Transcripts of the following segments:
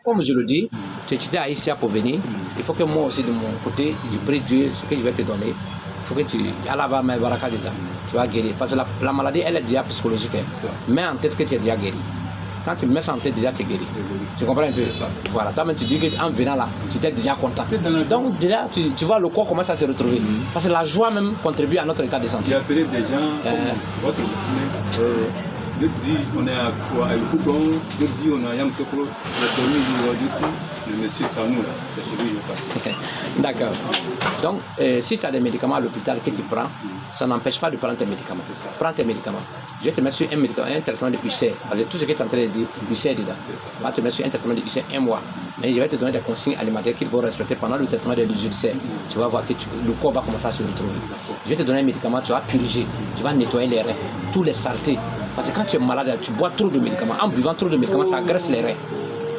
Comme je le dis, tu étudies à ICA pour venir. Il faut que moi aussi, de mon côté, je prie Dieu, ce que je vais te donner. Il faut que tu... Allah va mettre baraka dedans. Tu vas guérir. Parce que la maladie, elle est déjà psychologique. Mets en tête que tu es déjà guéri. Quand tu mets ça en tête, déjà tu es guéri. Tu comprends un peu? Voilà. Toi-même, tu dis qu'en venant là, tu t'es déjà content. Donc, déjà, tu vois, le corps commence à se retrouver. Parce que la joie même contribue à notre état de santé. J'ai appelé des gens comme votre d'autres disent on est à Koudon, d'autres disent on est à Yamsokro, la dormi du le monsieur Sanou là, c'est chez lui je passe. D'accord. Donc, si tu as des médicaments à l'hôpital que tu prends, ça n'empêche pas de prendre tes médicaments. Prends tes médicaments. Je vais te mettre sur un médicament, un traitement de UC. Parce que tout ce que tu es en train de dire, UC est dedans. Je vais te mettre sur un traitement de UC un mois. Mais je vais te donner des consignes alimentaires qu'il faut respecter pendant le traitement de l'UC. Tu vas voir que le corps va commencer à se retrouver. Je vais te donner un médicament, tu vas purger, tu vas nettoyer les reins, tous les saletés. Parce que quand tu es malade, tu bois trop de médicaments. En buvant trop de médicaments, ça agresse les reins.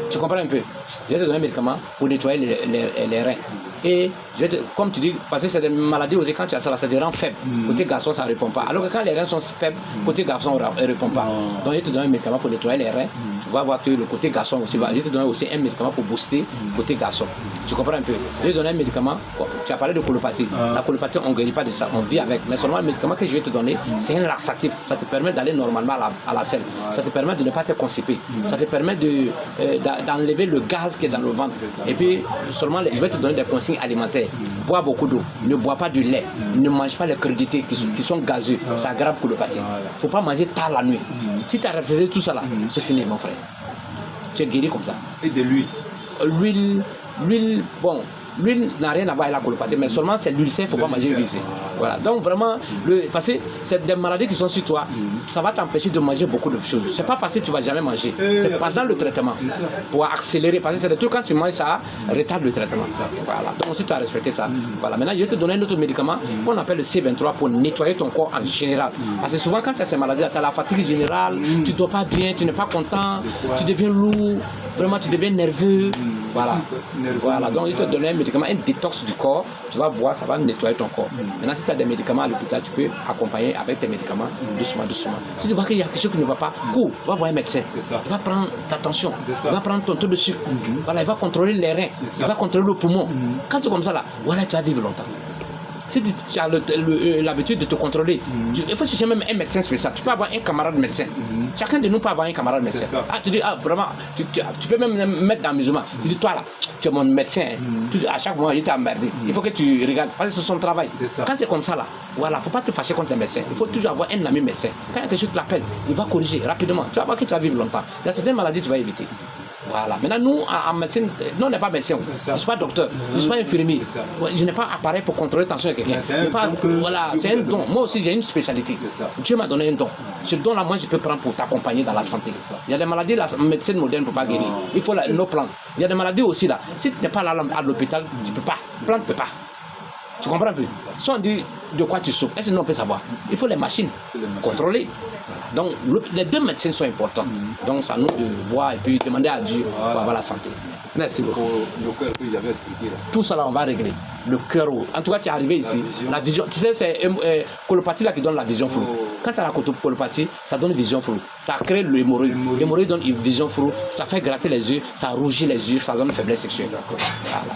Tu comprends un peu? Je vais te donner un médicament pour nettoyer les reins. Et je vais te, comme tu dis, parce que c'est des maladies aussi, quand tu as ça, ça te rend faible. Côté garçon, ça ne répond pas. Alors que quand les reins sont faibles, côté garçon, ne répond pas. Donc, je vais te donner un médicament pour nettoyer les reins. Tu vas voir que le côté garçon aussi va. Je vais te donner aussi un médicament pour booster côté garçon. Tu comprends un peu? Je vais te donner un médicament. Tu as parlé de colopathie. La colopathie, on ne guérit pas de ça. On vit avec. Mais seulement le médicament que je vais te donner, c'est un laxatif. Ça te permet d'aller normalement à la selle. Ça te permet de ne pas te constiper. Ça te permet d'enlever le gaz qui est dans le ventre. Et puis, seulement, je vais te donner des consignes alimentaires. Bois beaucoup d'eau. Ne bois pas du lait. Ne mange pas les crudités qui sont gazeux. Ça aggrave colopathie. Il ne faut pas manger tard la nuit. Si tu as respecté tout ça là, c'est fini, mon frère. Tu es guéri comme ça. Et de l'huile? L'huile, bon, l'huile n'a rien à voir avec la colopathie, mais seulement c'est l'ulcère, il ne faut pas manger l'ulcère. Voilà, donc vraiment, parce que c'est des maladies qui sont sur toi, ça va t'empêcher de manger beaucoup de choses. C'est pas parce que tu ne vas jamais manger, c'est pendant le traitement, pour accélérer, parce que c'est le truc quand tu manges ça, retarde le traitement. Voilà, donc si tu as respecté ça, voilà. Maintenant, je vais te donner un autre médicament qu'on appelle le C23 pour nettoyer ton corps en général. Parce que souvent, quand tu as ces maladies, tu as la fatigue générale, tu ne dors pas bien, tu n'es pas content, tu deviens lourd, vraiment tu deviens nerveux. Voilà. Voilà, donc il te donne un médicament, un détox du corps, tu vas boire, ça va nettoyer ton corps. Maintenant, si tu as des médicaments à l'hôpital, tu peux accompagner avec tes médicaments doucement, doucement. Si tu vois qu'il y a quelque chose qui ne va pas, cours, va voir un médecin. Il va prendre ta tension, il va prendre ton taux de sucre, voilà, il va contrôler les reins, il va contrôler le poumon. Quand tu es comme ça là, voilà, tu vas vivre longtemps. Si tu as l'habitude de te contrôler, il faut chercher même un médecin spécial. Tu peux avoir un camarade médecin. Chacun de nous peut avoir un camarade médecin. Ah, tu dis, ah, vraiment, tu peux même mettre dans le musulman. Tu dis, toi là, tu es mon médecin. À chaque moment, il t'a emmerdé. Il faut que tu regardes, parce que c'est son travail. Quand c'est comme ça là, voilà, il ne faut pas te fâcher contre les médecins. Il faut toujours avoir un ami médecin. Quand quelque chose te l'appelle, il va corriger rapidement. Tu vas voir que tu vas vivre longtemps. Il y a certaines maladies que tu vas éviter. Voilà. Maintenant, nous, en médecine, nous, on n'est pas médecin. Je ne suis pas docteur. Je ne suis pas infirmier. Je n'ai pas appareil pour contrôler la tension de quelqu'un. Voilà, c'est un don. Moi aussi, j'ai une spécialité. Dieu m'a donné un don. Ce don-là, moi, je peux prendre pour t'accompagner dans la santé. Il y a des maladies, la médecine moderne ne peut pas guérir. Il faut nos plantes. Il y a des maladies aussi, là. Si tu n'es pas là à l'hôpital, tu ne peux pas. Plante ne peut pas. Tu comprends un peu? Si on dit de quoi tu souffres, est-ce que nous on peut savoir? Il faut les machines contrôler. Donc les deux médecins sont importants. Donc c'est à nous de voir et puis demander à Dieu pour avoir la santé. Merci beaucoup. Le cœur que j'avais expliqué là. Tout ça là on va régler. Le cœur. En tout cas tu es arrivé ici. La vision. Tu sais c'est colopathie là qui donne la vision floue. Quand tu as la colopathie, ça donne vision floue. Ça crée l'hémorroïde. L'hémorroïde donne une vision floue. Ça fait gratter les yeux, ça rougit les yeux, ça donne faiblesse sexuelle. Voilà.